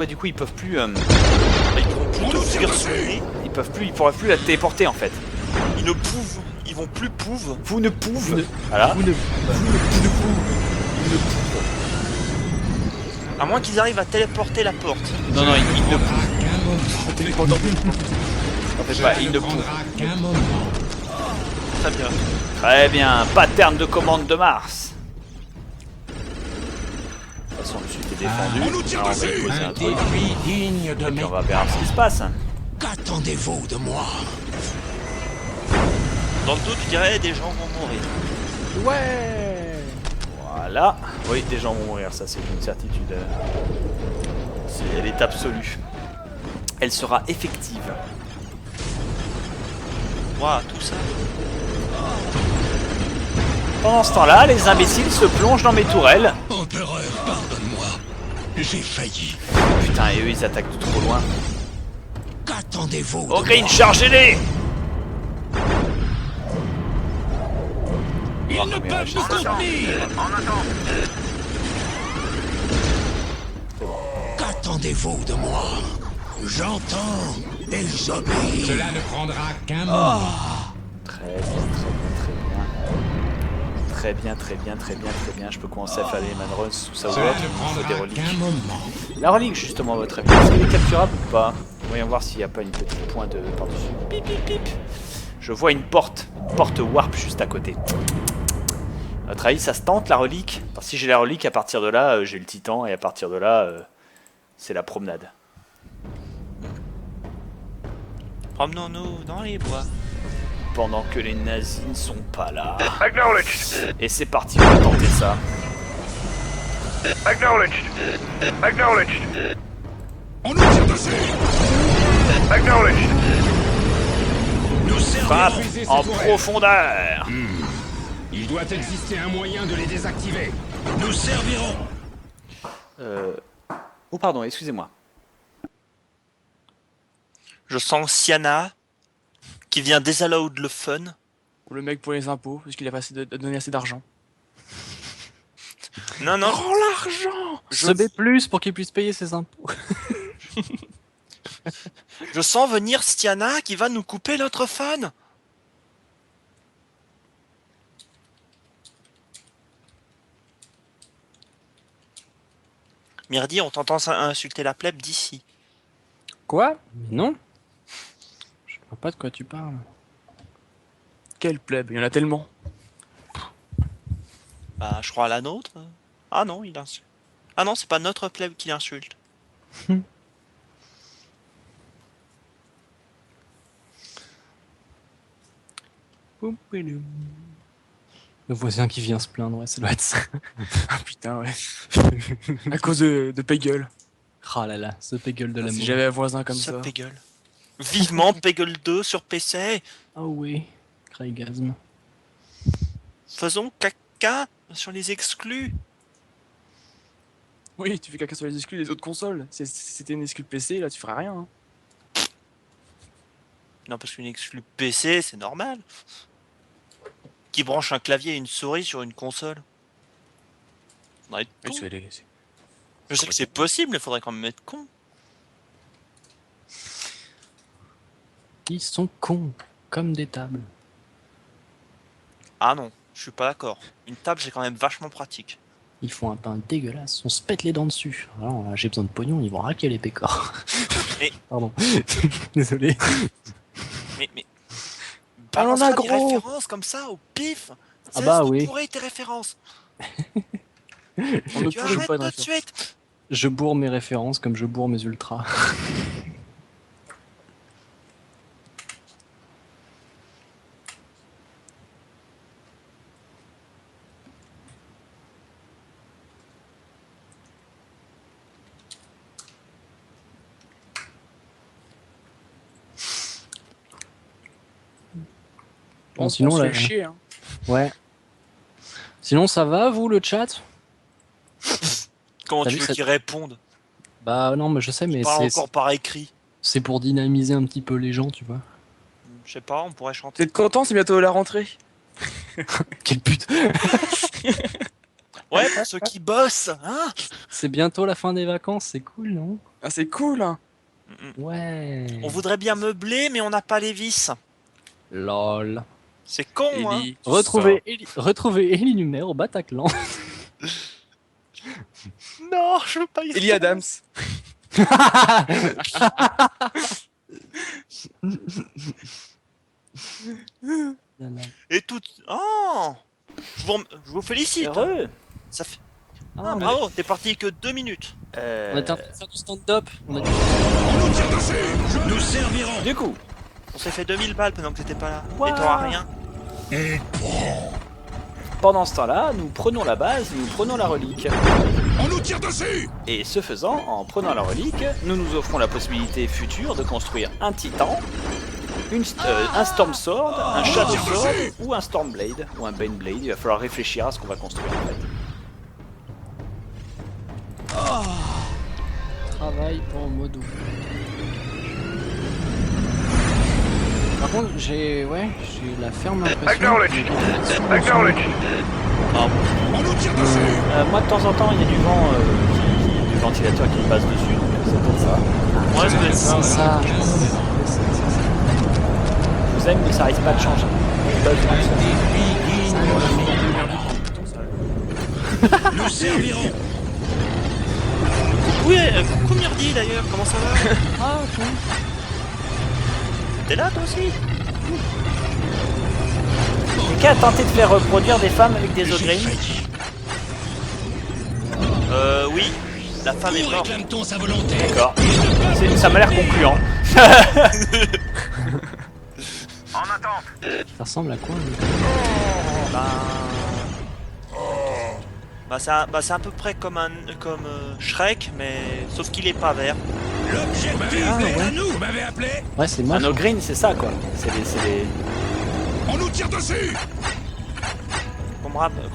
Bah, du coup, ils peuvent plus. Ils pourront plus te fuir sous le nez. Ils pourraient plus la téléporter en fait. Ils ne pouvent. Ils vont plus pouve. Vous ne pouvez. Voilà. À moins qu'ils arrivent à téléporter la porte. Non, non, ils ne pouvent. En fait pas, il ne Très bien. Très bien. Pattern de commande de Mars. De toute façon, le sud est défendu. Alors, on va y poser un truc. digne de Et puis mes... on va voir ce qui se passe. Qu'attendez-vous de moi? Dans le doute, je dirais des gens vont mourir. Ouais. Voilà. Oui, des gens vont mourir, ça c'est une certitude. Elle est absolue. Elle sera effective. Waouh, tout ça. Pendant ce temps-là, les imbéciles se plongent dans mes tourelles. Empereur, pardonne-moi. J'ai failli. Putain, et eux ils attaquent de trop loin. Qu'attendez-vous de Ogryn, moi? chargez-les! Ils ne peuvent nous contenir. Qu'attendez-vous de moi? J'entends et j'obéis. Cela ne prendra qu'un moment. Très bien, très bien. Je peux commencer à faire les manruns sous ça ou Cela autre. ne Il faut des prendra reliques. qu'un moment. La relique, justement, à votre avis, est-ce qu'elle est capturable ou pas? Voyons voir s'il n'y a pas une petite pointe par-dessus. Pip, pip, pip. Je vois une porte warp juste à côté. À votre avis, ça se tente la relique? Alors, si j'ai la relique, à partir de là, j'ai le titan, et à partir de là, c'est la promenade. Promenons-nous dans les bois. Pendant que les nazis ne sont pas là. Et c'est parti, on va tenter ça. On nous tire dessus. Nous Frappe servirons. en profondeur. Il doit exister un moyen de les désactiver. Nous servirons. Oh pardon, excusez-moi. Je sens Siana qui vient désallowed le fun. Ou le mec pour les impôts, parce qu'il a pas assez de donner assez d'argent. Non, non. Prends l'argent. Je- Se plus pour qu'il puisse payer ses impôts. Je sens venir Stiana qui va nous couper notre fun. Myrdi, on t'entend insulter la plèbe d'ici. Quoi? Mais non. Je vois pas de quoi tu parles. Quelle plèbe, il y en a tellement. Bah, je crois à la nôtre. Ah non, il insulte. Ah non, c'est pas notre plèbe qui insulte. Le voisin qui vient se plaindre, ouais, ça doit être ça. Ah putain, ouais. À cause de Peggle. Ah là là, ce Peggle de l'amour. Si j'avais un voisin comme ça. Peggle. Vivement Peggle 2 sur PC. Ah oui, Craigasme. Faisons caca sur les exclus. Oui, tu fais caca sur les exclus des autres consoles. Si c'était une exclue PC, là tu feras rien. Hein. Non, parce qu'une exclue PC, c'est normal. Qui branche un clavier et une souris sur une console. Faudrait être con. Je sais que c'est possible, mais faudrait quand même être con. Ils sont cons, comme des tables. Ah non, je suis pas d'accord. Une table, c'est quand même vachement pratique. Ils font un pain dégueulasse, on se pète les dents dessus. Alors là, j'ai besoin de pognon, ils vont raquer les pécores. Mais- Pardon. Désolé. Mais Ah, on en balance a pas des gros. références comme ça, au pif. Ah bah Cesse de oui. bourrer tes références. On ne Tu touche arrêtes pas de tout de référence. suite. Je bourre mes références comme je bourre mes ultras. Bon, sinon, là, chier, hein. ouais. Sinon, ça va, vous, le chat? Comment T'as tu vu veux ça- qu'ils répondent? Bah non, mais je sais, mais Parle c'est encore par écrit. c'est pour dynamiser un petit peu les gens, tu vois. Je sais pas, on pourrait chanter. T'es content, c'est bientôt la rentrée. Quel but! Ouais, pour ceux qui bossent, hein. C'est bientôt la fin des vacances, c'est cool, non? Ah, c'est cool, hein. Ouais. On voudrait bien meubler, mais on n'a pas les vis. Lol. C'est con, hein. Retrouver Ellie Lunaire au Bataclan. Non, je veux pas y Ellie Adams. Et tout. Oh, je vous félicite. Heureux. Ça fait. Ah, mais- Bravo, t'es parti que 2 minutes. On était en train de faire du stand-up. On a dit- On nous tire dessus. Nous servirons. Du coup, On s'est fait 2000 balles pendant que t'étais pas là. What? Et t'auras rien. pendant ce temps-là, nous prenons la base, nous prenons la relique. On nous tire dessus. Et ce faisant, en prenant la relique, nous nous offrons la possibilité future de construire un titan, un Storm Sword, un Shadow Sword ou un Storm Blade ou un Bane Blade. Il va falloir réfléchir à ce qu'on va construire en fait. Travail pour Modo. Par contre, j'ai la ferme impression. On nous tire dessus. Moi de temps en temps il y a du vent, du ventilateur qui me passe dessus, donc c'est peut-être ça. Ouais, ça doit être C'est ça. Vous savez mais ça risque pas de changer. Nous servirons. Oui, coucou Myrdi d'ailleurs, comment ça va? Ah, ok. T'es là toi aussi? Quelqu'un a tenté de faire reproduire des femmes avec des ogreins? Oui. La femme est Où morte. réclame-t-on sa volonté? D'accord. Ça m'a l'air concluant. Ça ressemble à quoi lui C'est à peu près comme Shrek, mais sauf qu'il est pas vert. L'objectif Ah, est ouais. à nous. Vous m'avez appelé? Ouais, c'est moche. Un ogreen c'est ça quoi. C'est les... On nous tire dessus.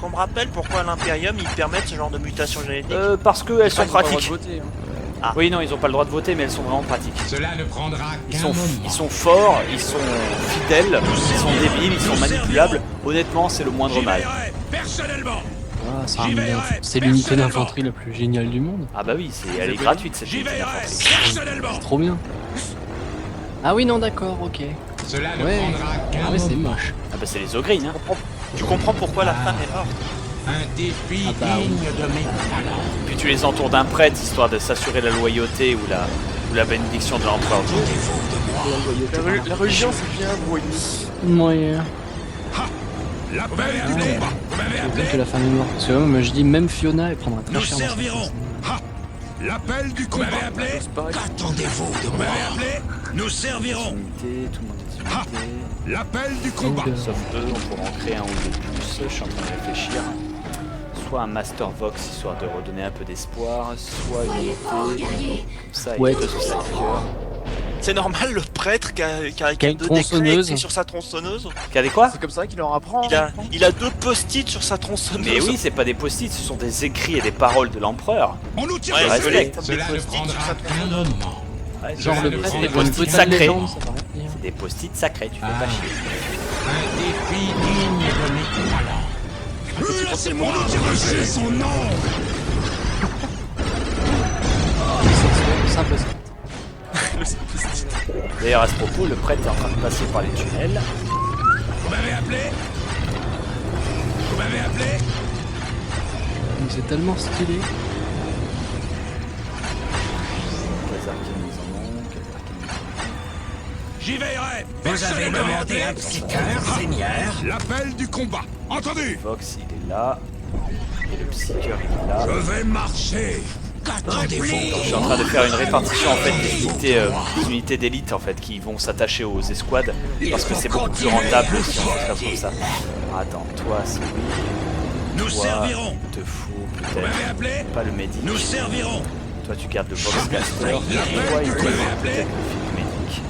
Qu'on me rappelle pourquoi l'Imperium ils permettent ce genre de mutation génétique. Parce qu'elles sont pratiques. Voter, hein. Oui non ils ont pas le droit de voter mais elles sont vraiment pratiques. Cela ne prendra Ils qu'un sont, moment. ils sont forts, ils sont fidèles, ils sont débiles, ils sont manipulables. Honnêtement, c'est le moindre J'y mal. veillerai personnellement. Ah, c'est J'y veillerai c'est l'unité personnellement. d'infanterie la plus géniale du monde. Ah bah oui, elle est gratuite cette J'y unité veillerai d'infanterie. personnellement. Trop bien. Ah oui, non, d'accord, ok. Cela ne Ouais. prendra qu'un Ah ouais, c'est moment. moche. Ah bah c'est les ogreens, hein. Tu comprends pourquoi la femme est morte. Un défi Ah bah oui. digne de mes talents. Puis tu les entoures d'un prêtre histoire de s'assurer la loyauté ou la bénédiction de l'empereur. La religion, c'est bien pour une. Moyen. L'appel du combat. Vous m'avez C'est appelé? que la femme est morte. Parce que moi, je dis, même Fiona, elle prendra très Nous cher dans sa servirons. face. Ha! L'appel du combat. Vous m'avez appelé? Qu'attendez-vous de moi? Vous m'avez appelé? Nous servirons. Unité, tout le monde est Ha! unité. L'appel du combat. Donc, Sauf eux, on pourra en créer un ou deux plus. Je suis en train de réfléchir. Soit un Master Vox histoire de redonner un peu d'espoir, soit une unité comme ça avec Ouais. deux Psychers. C'est normal le prêtre qui a Qui a une deux décrets tronçonneuse. écrits sur sa tronçonneuse. Regardez quoi? C'est comme ça qu'il leur apprend. Il a deux post-it sur sa tronçonneuse. Mais oui, c'est pas des post-it, ce sont des écrits et des paroles de l'empereur. On nous tire Ouais, Je dessus. je l'ai. respecte. Cela ne prendra qu'un moment. Ouais, Genre, le Cela prêtre, ne il prendra veut une post-it petite sacré. légende, ça va rien dire. C'est des post-it sacrés, tu fais Ah. pas chier. Un défi digne de mes talents. Laissez-moi. On nous tire dessus. Son nom. Simple ça. D'ailleurs, à ce propos, le prêtre est en train de passer par les tunnels. Vous m'avez appelé? Vous m'avez appelé? Mais c'est tellement stylé. Quels arcanes ils en ont, quels arcanes ils en ont. J'y veillerai. Vous avez Personne ne demandé m'avait un appelé. petit cœur, Seigneur. L'appel du combat. Entendu. Vox, il est là. Et le Psyker, il est là. Je vais marcher. Qu'attendez-vous? Je suis en train de faire une répartition en fait des unités d'élite en fait qui vont s'attacher aux escouades parce que c'est beaucoup plus rentable si on fait comme ça. Attends, toi c'est oui. Nous Toi, servirons. il te faut Vous m'avez peut-être appelé? pas le médic. Nous servirons. Toi tu gardes le Vox Caster. Et toi il te faut peut-être le Field Medic.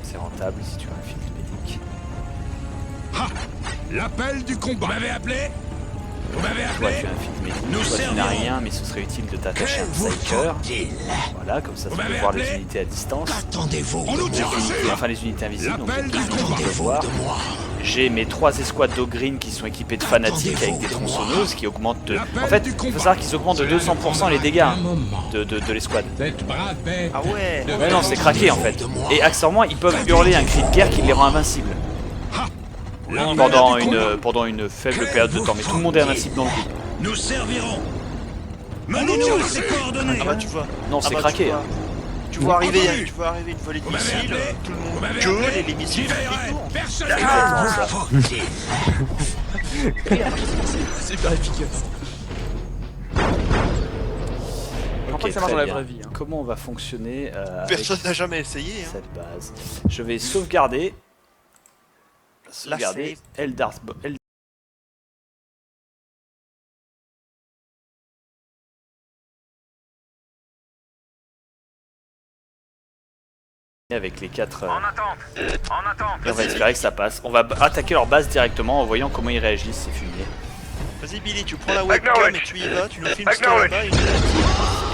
C'est rentable si tu as un Field Medic. Ha! L'appel du combat. Vous m'avez appelé? Vous m'avez Toi, appelé? tu as un fil médic, Nous toi, tu n'as servirons. rien, mais ce serait utile de t'attacher un Vous psyker. faut-il? Voilà, comme ça, tu Vous peux m'avez voir les appelé? unités à distance. Qu'attendez-vous On nous tire dessus! Enfin, les unités invisibles, donc L'appel les du trucs qu'on peut Qu'attendez-vous voir. de moi? J'ai mes 3 escouades d'Ogreen qui sont équipées de fanatiques avec des tronçonneuses qui augmentent de... En fait, il faut savoir qu'ils augmentent de 200% les dégâts de l'escouade. Cette brave bête. Ah ouais. Ouais, non, c'est craqué en fait. Et accessoirement, ils peuvent hurler un cri de guerre qui les rend invincibles. Pendant une faible période de temps. Mais tout le monde est invincible dans le groupe. Nous servirons. Menez-nous ces coordonnées. Ah bah tu vois. Non, c'est bah, craqué. Tu vois arriver Entendu. une volée de Vous m'avez missiles, appelé? tout le Vous monde m'avez gueule appelé? et les missiles J'y veillerai. font Personne Ah, ne ça. Super efficace. Je Ok, crois que ça marche très dans la bien. vraie vie. Hein. Comment on va fonctionner Personne avec n'a jamais essayé. Hein. cette base? Je vais sauvegarder. La Sauvegarder Eldar's avec les 4. Et on va espérer que ça passe. On va attaquer leur base directement en voyant comment ils réagissent ces fumiers. Vas-y Billy, tu prends la webcam et tu y vas, tu nous filmes ce qu'il y a là-bas et tu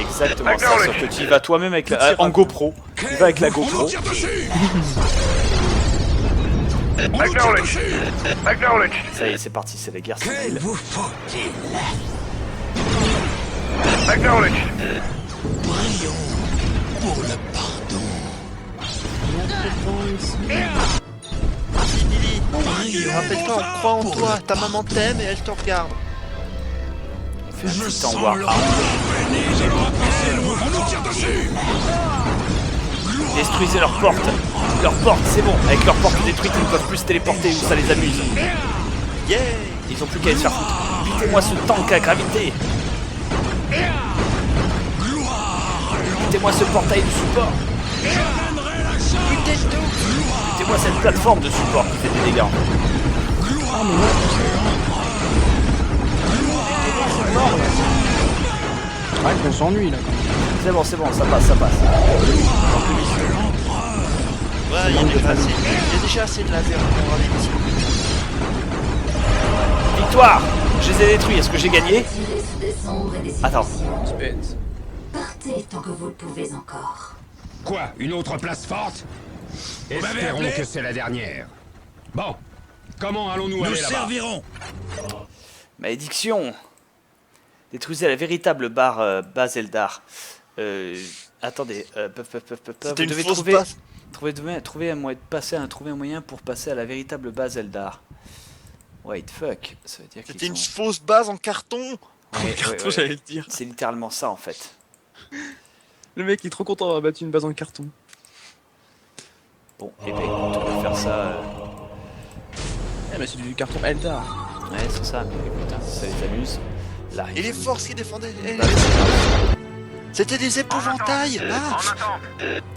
Exactement ça, sauf que tu y vas toi-même avec en GoPro. Tu vas avec la On nous GoPro. tire dessus. On nous tire dessus. Ça y est, c'est parti, c'est la guerre Que civile. vous faut-il? Prions pour le pardon. Vas-y Billy, rappelle-toi, on croit en toi, ta maman t'aime et elle te regarde. On fait un Je petit sens temps war. leur On nous tire dessus. Détruisez leurs portes. Leurs portes, c'est bon. Avec leurs portes détruites, ils ne peuvent plus se téléporter ou ça les amuse. Yeah. Ils ont plus qu'à se faire foutre. Bitez-moi ce tank à gravité. Bitez-moi ce portail de support. Bitez-moi cette plateforme de support qui fait des dégâts. Ouais, qu'on s'ennuie là quand même. C'est bon, ça passe, ça passe. Ouais, il y a déjà assez de laser pour avoir des missiles. Victoire. Je les ai détruits, est-ce que j'ai gagné? Tirez sous des sombres et des Attends. Suspense. Partez tant que vous le pouvez encore. Quoi? Une autre place forte? m'avez Espérons appelé? que c'est la dernière. Bon, comment allons-nous Nous aller là-bas? servirons. Malédiction. Détruisez la véritable base Eldar. Attendez. C'était une devez fausse trouver, base. trouver un moyen pour passer à la véritable base Eldar. Wait, fuck. Ça veut dire C'était qu'ils une sont... fausse base en carton. Ouais, Carton, ouais. j'allais le dire. C'est littéralement ça en fait. Le mec il est trop content d'avoir battu une base en carton. Bon, et ben écoute, on va faire ça. Eh mais c'est du carton Eldar. Ouais, c'est ça, mais écoute, hein, ça les amuse. Là, Et les forces qui défendaient. Bah, C'était des épouvantails. Ah.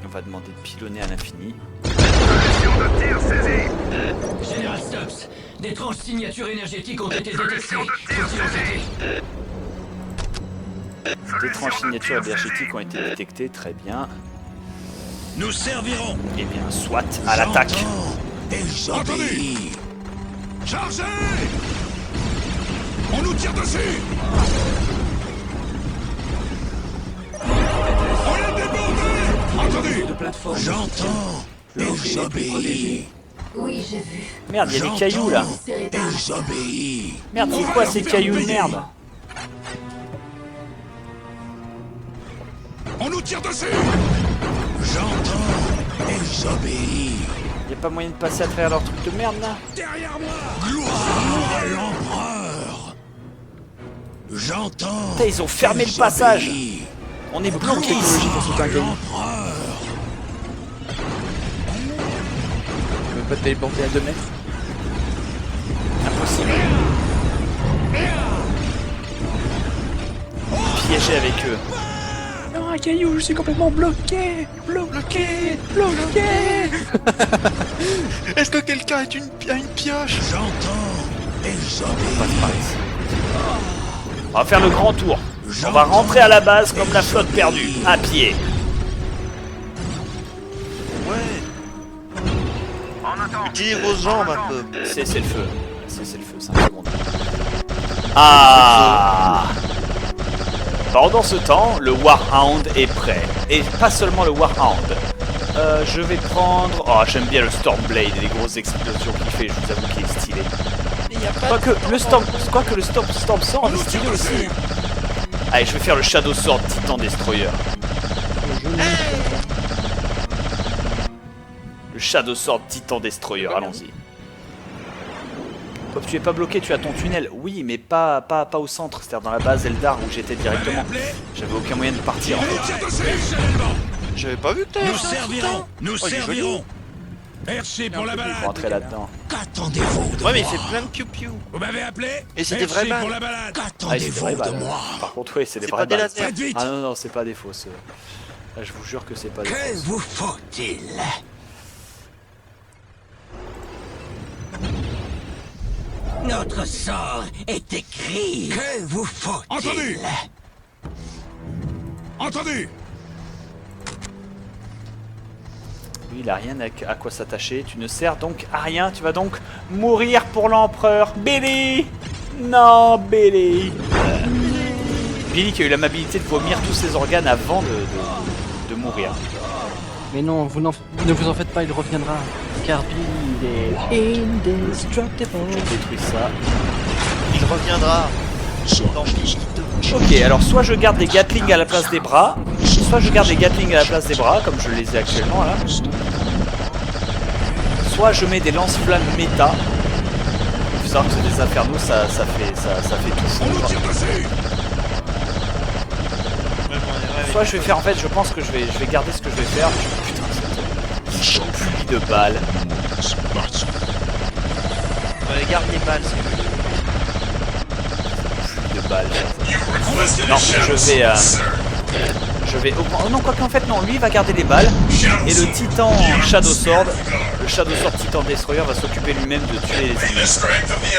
on va demander de pilonner à l'infini. Général Stubbs, d'étranges signatures énergétiques ont été détectées. D'étranges signatures énergétiques ont été détectées, très bien. Nous servirons. Eh bien, soit à l'attaque. Entendu. Chargez. On nous tire dessus. On est débordés. Entendu. J'entends et j'obéis. Oui, j'ai vu. Merde, il y a des cailloux là. Espérez pas. Et j'obéis. Merde, c'est quoi ces cailloux de merde? On nous tire dessus. J'entends et j'obéis. Y a pas moyen de passer à travers leur truc de merde là? Derrière moi. Gloire à l'empereur. J'entends. Putain, ils ont fermé et le passage. j'obéis. On est bloqué Technologie ici. pour sauter un caillou. L'empereur. Tu peux pas te téléporter à 2 mètres. Impossible. Piégé avec eux. Non, un caillou, je suis complètement bloqué. Bloqué. Est-ce que quelqu'un a une pioche? J'entends et j'obéis. Passe par ici. On va faire le grand tour. On va rentrer à la base comme la flotte perdue, à pied. Ouais. Utilisez vos jambes un peu. C'est le feu. C'est le feu, 5 secondes. Ah. Pendant ce temps, le Warhound est prêt. Et pas seulement le Warhound. Je vais prendre... Oh, j'aime bien le Stormblade et les grosses explosions qu'il fait, je vous avoue qu'il est stylé. Quoique le Storm Sword est stylé aussi. Allez, je vais faire le Shadow Sword Titan Destroyer. Le Shadow Sword Titan Destroyer, allons-y. Hop, tu es pas bloqué, tu as ton tunnel. Oui, mais pas au centre, c'est-à-dire dans la base Eldar où j'étais directement. J'avais aucun moyen de partir en fait. J'avais pas vu que t'avais Nous servirons. Nous servirons. Merci pour la balade. Faut rentrer là-dedans. Qu'attendez-vous de Ouais, mais il moi? fait plein de piou-piou. Vous m'avez appelé? Et c'est des vraies Merci pour balles. la balade. Ah, c'est des Qu'attendez-vous vraies de balles. moi? Par contre, oui, c'est des C'est vraies pas des balles. lasers. Faites vite. Ah non, c'est pas des fausses. Là, je vous jure que c'est pas des Que fausses. vous faut-il? Notre sort est écrit. Que vous faut-il? Entendu. Entendu. Lui, il a rien à quoi s'attacher. Tu ne sers donc à rien. Tu vas donc mourir pour l'empereur. Billy! Non, Billy! Billy qui a eu l'amabilité de vomir tous ses organes avant de mourir. Mais non, ne vous en faites pas, il reviendra. Car Billy, il est indestructible. Je détruis ça. Il reviendra. Dans Pige 2. Ok, alors soit je garde les Gatling à la place des bras, soit je garde les Gatling à la place des bras, comme je les ai actuellement là. Soit je mets des lance-flammes méta. Il faut savoir que c'est des infernos, ça fait tout fondre. Soit je vais faire, en fait, je pense que je vais garder ce que je vais faire. Putain, cette pluie de balles. Ouais, garde les balles, c'est mieux. Pluie de balles. Non, je vais augmenter. Oh non, quoi qu'en fait, non, lui il va garder les balles. Et le Titan Shadow Sword, le Shadow Sword Titan Destroyer va s'occuper lui-même de tuer les ennemis.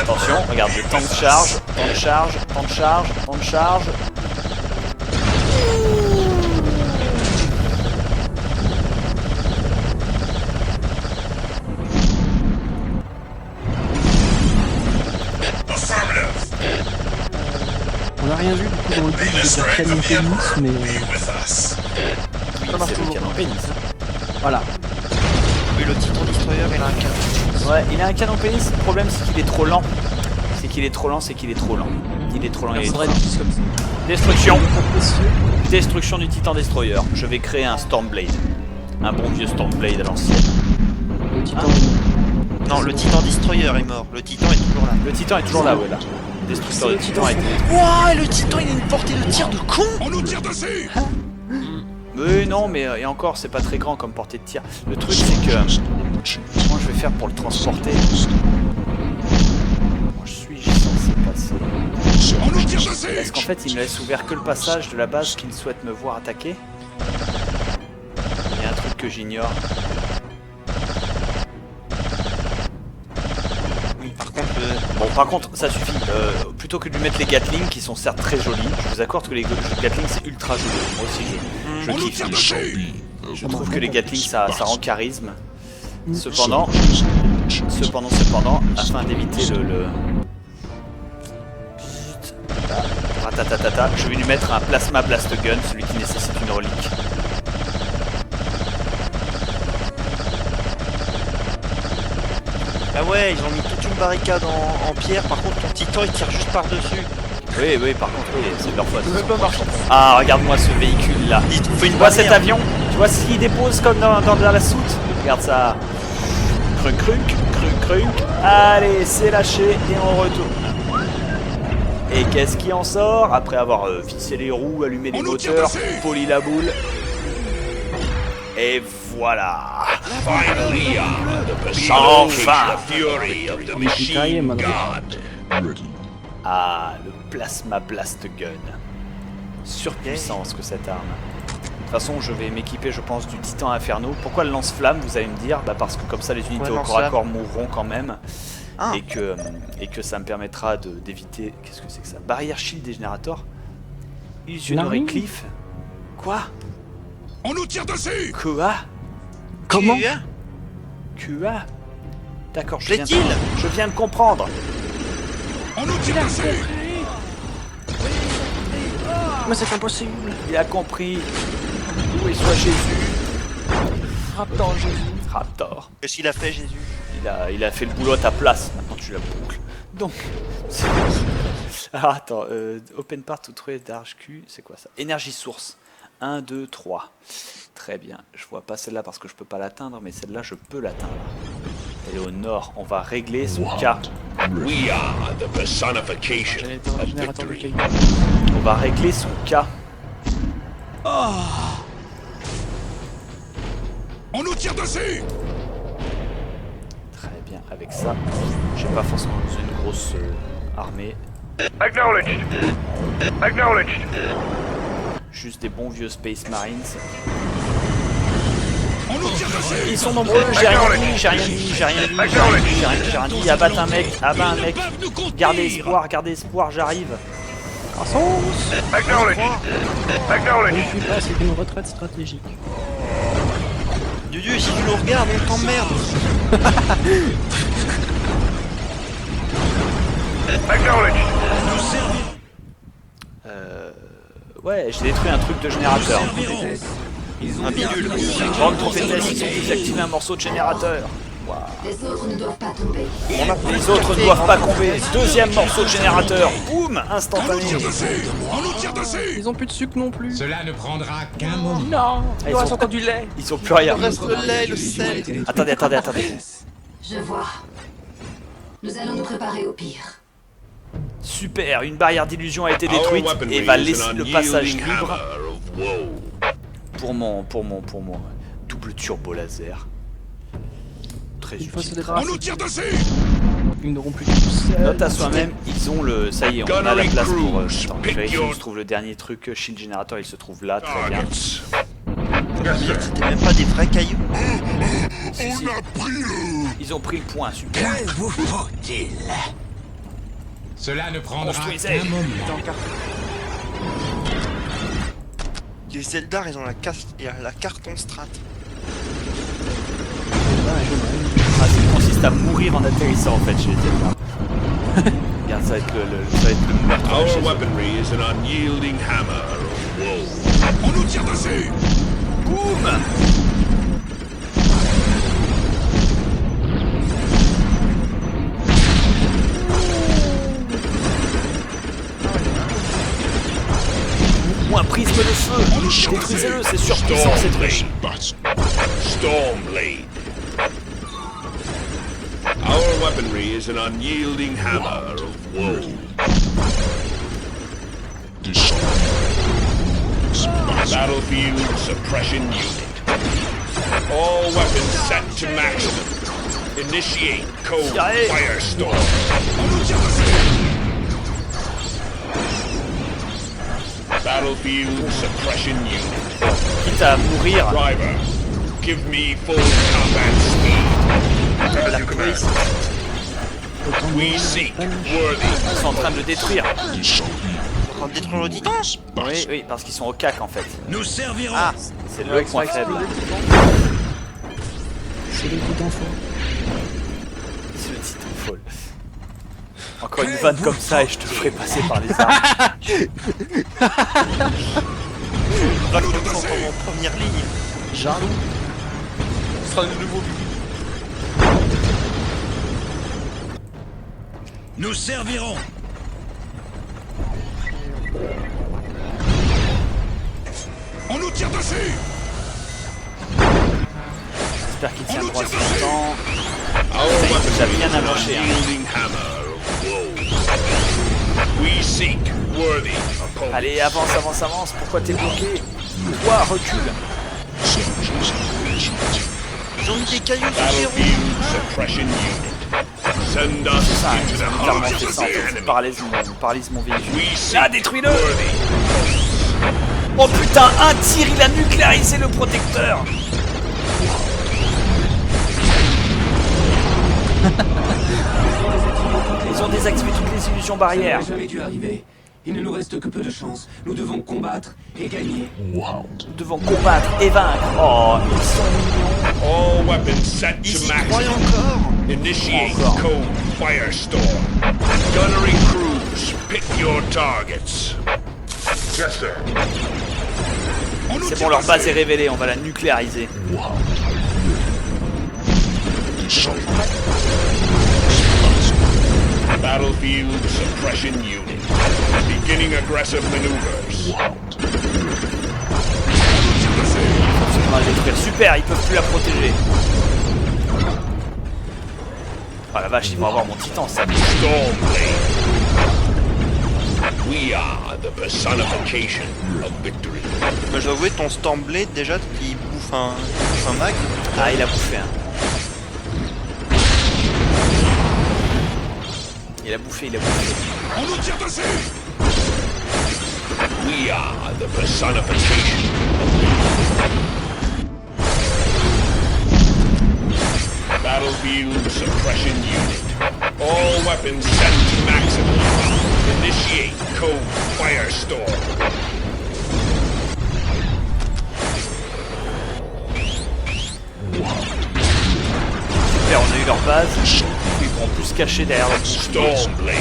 Attention, regarde, le temps de charge, temps de charge, temps de charge, temps de charge. On n'a rien vu du coup dans le but de faire canon pénis, mais Oui, c'est le canon pénis. voilà. Oui, le Titan Destroyer, il a un canon. Ouais, il a un canon pénis, le problème c'est qu'il est trop lent. C'est qu'il est trop lent, c'est qu'il est trop lent. Il est trop lent, il est trop lent. Destruction. Destruction du Titan Destroyer. Je vais créer un Stormblade. Un bon vieux Stormblade à l'ancienne. Le Titan. Non, le Titan Destroyer est mort. Le Titan est toujours là. Le Titan est toujours là, voilà. Destructeur de Titan a été détruit. Ouah, le Titan, il a une portée de tir de con. On nous tire dessus. Mais non, mais et encore, c'est pas très grand comme portée de tir. Le truc, c'est que... Comment je vais faire pour le transporter? Moi, je suis censé passer. On nous tire dessus. Est-ce qu'en fait, il me laisse ouvert que le passage de la base qu'il souhaite me voir attaquer? Il y a un truc que j'ignore. Par contre, Bon, par contre, ça suffit. Plutôt que de lui mettre les Gatling, qui sont certes très jolis, je vous accorde que les Gatling, c'est ultra joli. Moi aussi, je On nous kiffe. tire dessus. Je trouve que les Gatling, ça rend charisme. Cependant, afin d'éviter le... Ratatatata, je vais lui mettre un Plasma Blast Gun, celui qui nécessite une relique. ah ouais, ils ont mis toute une barricade en pierre. Par contre, ton Titan, il tire juste par-dessus. Oui, par contre, oui, c'est de leur faute. Ah, regarde-moi ce véhicule là. Il trouve une Tu vois cet barrière. avion? Tu vois ce qu'il dépose comme dans la soute? Regarde ça. Crunk. Allez, c'est lâché et on retourne. Et qu'est-ce qui en sort? Après avoir vissé les roues, allumé les moteurs, poli la boule. Et voilà. Enfin. Yippee-ki-yay, Ah, le Plasma Blast Gun. Surpuissance que cette arme. De toute façon, je vais m'équiper, je pense, du Titan Inferno. Pourquoi le lance-flamme, vous allez me dire? Bah parce que comme ça, les unités au corps à corps mourront quand même. Ah. Et que ça me permettra d'éviter... Qu'est-ce que c'est que ça? Barrière Shield des générateurs. Illusionnerie Cliff. Quoi? On nous tire dessus. Quoi? Comment? Quoi? D'accord, je Plaît-il? viens de comprendre. On nous tire dessus. Mais c'est impossible. Il a compris. Où est soit Jésus? Raptor Jésus. Raptor. Qu'est-ce qu'il a fait, Jésus? Il a fait le boulot à ta place. Maintenant tu la boucles. Donc. Ah, attends. Open part to trouver Darge Q. C'est quoi ça? Énergie source. 1, 2, 3. Très bien. Je vois pas celle-là parce que je peux pas l'atteindre, mais celle-là je peux l'atteindre. Elle est au nord. On va régler son cas. We are the personification of Générateur de victory. cailloux. On va régler son cas. On nous tire dessus! Très bien. Avec ça, j'ai pas forcément besoin d'une grosse armée. Acknowledged. Acknowledged. Juste des bons vieux Space Marines. On nous tire dessus! Ils sont nombreux, j'ai rien dit, j'ai rien dit, j'ai rien dit, j'ai rien dit, abattre un mec, abat un mec, gardez espoir, j'arrive. À sauce. Acknowledged. Je Acknowledged. ne suis pas, c'est une retraite stratégique. Dieu, si tu nous regardes, on t'emmerde. Acknowledged. Ouais, j'ai détruit un truc de générateur. Un bidule. Grande prophétesse, ils ont désactivé un morceau de générateur. Waouh. Les autres ne doivent pas tomber. Les autres ne doivent pas tomber. Deuxième morceau de générateur. Boum, instantané. On nous tire dessus! Ils ont plus de sucre non plus. Cela ne prendra qu'un moment. Non. Ah, Il reste encore du lait. Ils ont plus rien. Le reste le lait, le sel. Attendez. Je vois. Nous allons nous préparer au pire. Super, une barrière d'illusion a été détruite et va laisser le passage libre pour mon double turbo laser. Très Une fois se utile. débarrasser, On nous tire dessus! ils n'auront plus de sel. Note à soi-même, ils ont le... Ça y est, on a la place pour... Attends, je Pick vérifie your où se trouve le dernier truc. Shield Generator, il se trouve là, très bien. Targets. C'était même pas des vrais cailloux. Si, si. Ils ont pris le point, super. vous faut-il? Cela ne prendra Construisez. qu'un moment. Les Zeldar, ils ont la carton strat. Ah, ça consiste à mourir en atterrissant en fait chez les Zelda. Regarde, ça va être le meurtre. chez Our eux. weaponry is an unyielding hammer of woe. On nous tire dessus! Boum. Ou un prisme de feu. Détruisez-le, c'est surpuissant ces trucs. Stormblade. Our weaponry is an unyielding hammer of woe. Battlefield suppression unit. All weapons set to maximum. Initiate cold Tirez. firestorm. Battlefield suppression unit. Quitte à mourir. Driver, give me full combat speed. La police, We seek worthy. ils sont en train de le détruire. En train de détruire le titan. Oui, oui, parce qu'ils sont au cac en fait. Nous servirons. Ah, C'est le point faible. C'est le coup d'enfant. C'est le titan folle. Encore une vanne comme ça et je te ferai passer par les armes. Dragon sont en première ligne. Jaloux. Ce sera le nouveau but. Nous servirons. On nous tire dessus. J'espère qu'il tiendra assez longtemps. Our weapons Ça a bien amoché. Hein. wielding hammer of woe. We seek worthy opponents. Allez, avance, avance, avance. Pourquoi t'es bloqué? Toi, recule. Ils ont mis des cailloux sur les roues. Battlefield suppression unit. Send us Ça, into ils the ont littéralement heart fait of ça en the fait. Ils enemy. paralysent mon véhicule. We seek Là, détruis-le! worthy. Oh putain, un tir, il a nucléarisé le protecteur. Ils ont désactivé toutes les illusions barrières. Ça n'aurait jamais dû arriver. Il ne nous reste que peu de chance. Nous devons combattre et gagner. Nous devons combattre et vaincre. Oh, ils sont mignons. All weapons set Ils to y croient maximum. encore. Initiate Encore. cold firestorm. Gunnery crews, pick your targets. Yes, sir. C'est bon, leur base est révélée, on va la nucléariser. Battlefield suppression unit. Beginning aggressive maneuvers. On va la détruire. Super, ils peuvent plus la protéger. Oh la vache, ils vont avoir mon titan, ça. Stormblade. We are the personification of victory. Bah, je dois avouer, ton Stormblade, déjà, il bouffe un mag. Ah, il a bouffé un. Il a bouffé. On nous tire dessus! We are the personification of victory. Battlefield suppression unit. All weapons set to maximum. Initiate code Firestorm. Super, on a eu leur base. Ils pourront plus se cacher derrière leur Stormblade.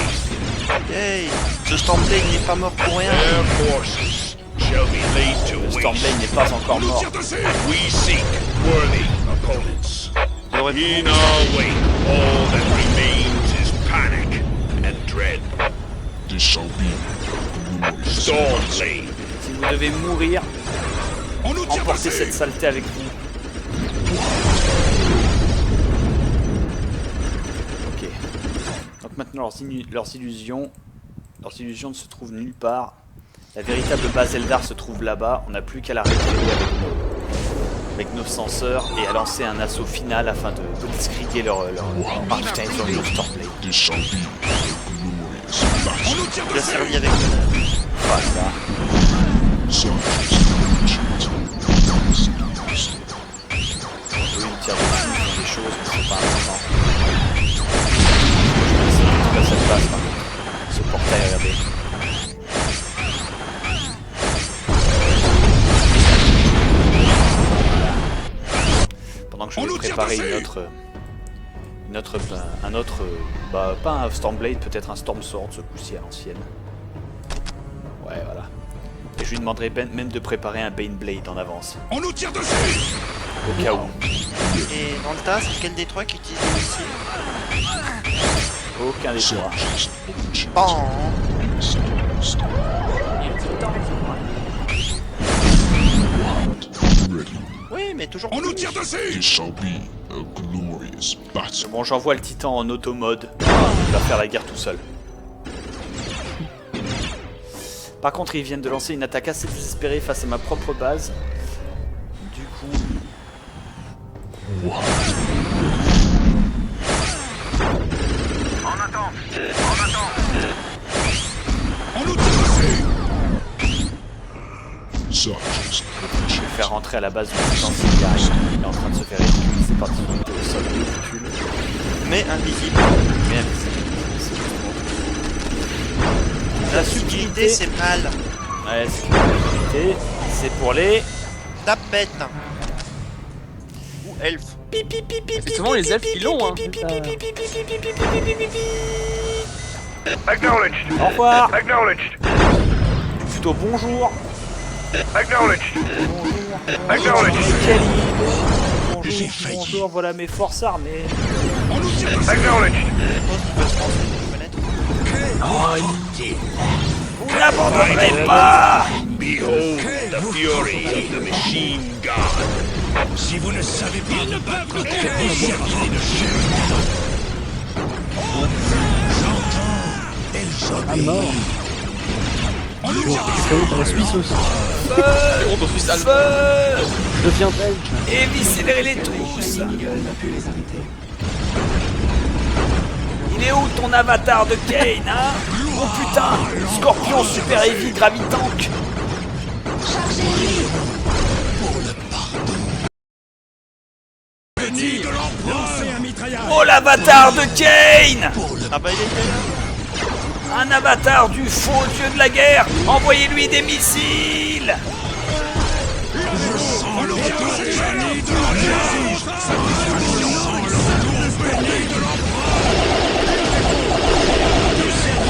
Hey, ce Stormblade n'est pas mort pour rien. Their forces shall be laid to Le waste. Stormblade n'est pas encore mort. We seek worthy opponents. In our wake, all that remains is panic and dread. Stormblade. Si vous devez mourir, emportez cette saleté avec vous. Ok. Donc maintenant leurs illusions ne se trouvent nulle part. La véritable base Eldar se trouve là-bas. On n'a plus qu'à la récupérer avec nos senseurs et à lancer un assaut final afin de blitzkrieger leur... Ah putain, ils ont eu leur Stormblade. Il a servi avec Voilà. Eux, ils tirent dessus, ils font des choses, mais c'est pas important. Je pense que ça se passe, par contre. Ce portail, regardez. Pendant que je vais préparer pas un Stormblade, peut-être un Stormsword ce coup-ci à l'ancienne. Ouais, voilà. Et je lui demanderai même de préparer un Baneblade en avance. On nous tire dessus! Au cas où. Et dans le tas, c'est quel des trois qui utilise les missiles? Aucun des trois. Bon. Oui, mais toujours. On nous tire dessus! Bon, j'envoie le titan en auto-mode. Il va faire la guerre tout seul. Par contre, ils viennent de lancer une attaque assez désespérée face à ma propre base. Du coup... En attente. On nous tire dessus! Je vais faire rentrer à la base du titan s'il y arrive. Il est en train de se faire électrocuter. C'est parti, il était au sol, il recule. Mais invisible. Mais invisible. La subtilité, c'est mal. Ouais, c'est la subtilité. C'est pour les... Tapettes. Ou elfes. C'est souvent les elfes qui l'ont, hein. Acknowledged. Au revoir. Acknowledged. Plutôt bonjour. Acknowledged. Bonjour. Acknowledged. Bonjour, voilà mes forces armées. Acknowledged. Vous n'abandonnerez pas. Behold the fury of the machine god. Si vous ne savez pas ne pas J'entends Ah mort. T'as la Suisse aussi. Feu. Je deviens belge. Éviscérez-les tous. Il est où ton avatar de Kane, hein? Oh putain! Scorpion super heavy gravitank! Oh l'avatar de Kane! Ah bah il était là. Un avatar du faux dieu de la guerre! Envoyez-lui des missiles!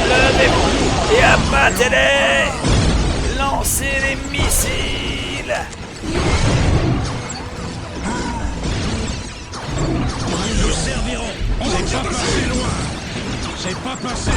Levez-vous et abattez-les! missile. Nous servirons. On n'est pas passé loin. C'est pas passé